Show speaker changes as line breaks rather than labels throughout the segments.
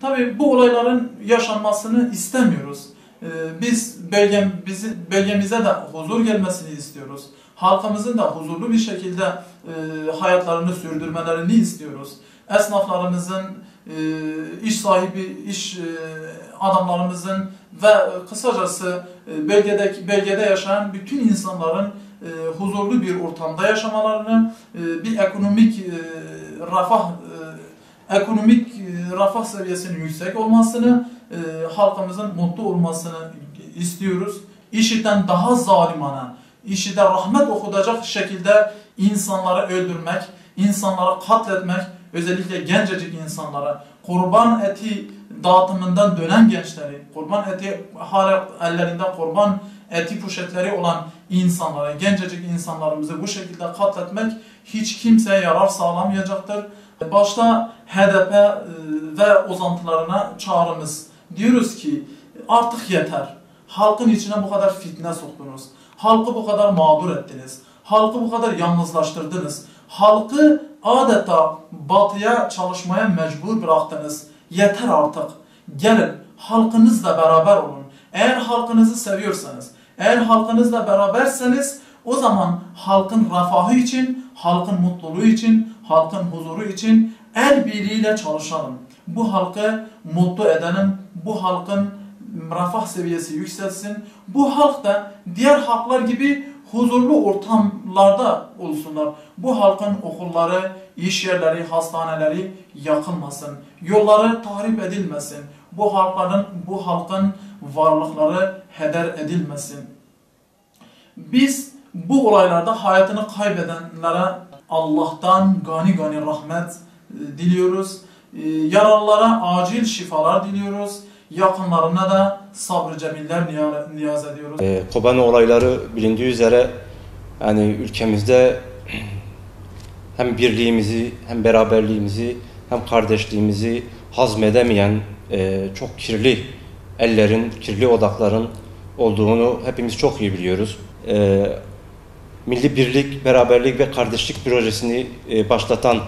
Tabii bu olayların yaşanmasını istemiyoruz. Biz bölgemize de huzur gelmesini istiyoruz. Halkımızın da huzurlu bir şekilde hayatlarını sürdürmelerini istiyoruz. Esnaflarımızın, iş sahibi, iş adamlarımızın ve kısacası bölgede yaşayan bütün insanların huzurlu bir ortamda yaşamalarını, bir refah seviyesinin yüksek olmasını, halkımızın mutlu olmasını istiyoruz. IŞİD'den daha zalimane, IŞİD'e rahmet okutacak şekilde insanları öldürmek, insanları katletmek, özellikle gencecik insanlara, kurban eti dağıtımından dönen gençleri, kurban eti hala ellerinde kurban eti poşetleri olan insanlara, gencecik insanlarımızı bu şekilde katletmek hiç kimseye yarar sağlamayacaktır. Başta HDP ve uzantılarına çağrımız. Diyoruz ki artık yeter. Halkın içine bu kadar fitne soktunuz. Halkı bu kadar mağdur ettiniz. Halkı bu kadar yalnızlaştırdınız. Halkı adeta batıya çalışmaya mecbur bıraktınız. Yeter artık. Gelin halkınızla beraber olun. Eğer halkınızı seviyorsanız, eğer halkınızla beraberseniz o zaman halkın refahı için, halkın mutluluğu için, halkın huzuru için el birliğiyle çalışalım. Bu halkı mutlu edelim, bu halkın refah seviyesi yükselsin. Bu halk da diğer halklar gibi huzurlu ortamlarda olsunlar. Bu halkın okulları, iş yerleri, hastaneleri yakılmasın. Yolları tahrip edilmesin. Bu halkın varlıkları heder edilmesin. Biz bu olaylarda hayatını kaybedenlere Allah'tan gani gani rahmet diliyoruz. Yaralılara acil şifalar diliyoruz. Yakınlarına da sabrı cemiller niyaz ediyoruz.
Kobani olayları bilindiği üzere yani ülkemizde hem birliğimizi, hem beraberliğimizi, hem kardeşliğimizi hazmedemeyen çok kirli ellerin, kirli odakların olduğunu hepimiz çok iyi biliyoruz. Milli Birlik, Beraberlik ve Kardeşlik projesini başlatan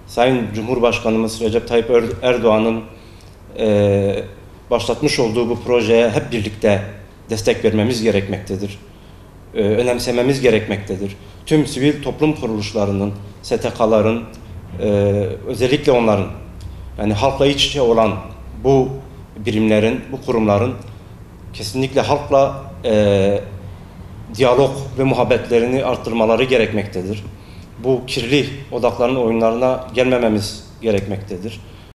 Sayın Cumhurbaşkanımız Recep Tayyip Erdoğan'ın başlatmış olduğu bu projeye hep birlikte destek vermemiz gerekmektedir. Önemsememiz gerekmektedir. Tüm sivil toplum kuruluşlarının, STK'ların, özellikle onların, yani halkla iç içe olan bu birimlerin, bu kurumların kesinlikle halkla diyalog ve muhabbetlerini arttırmaları gerekmektedir. Bu kirli odakların oyunlarına gelmememiz gerekmektedir.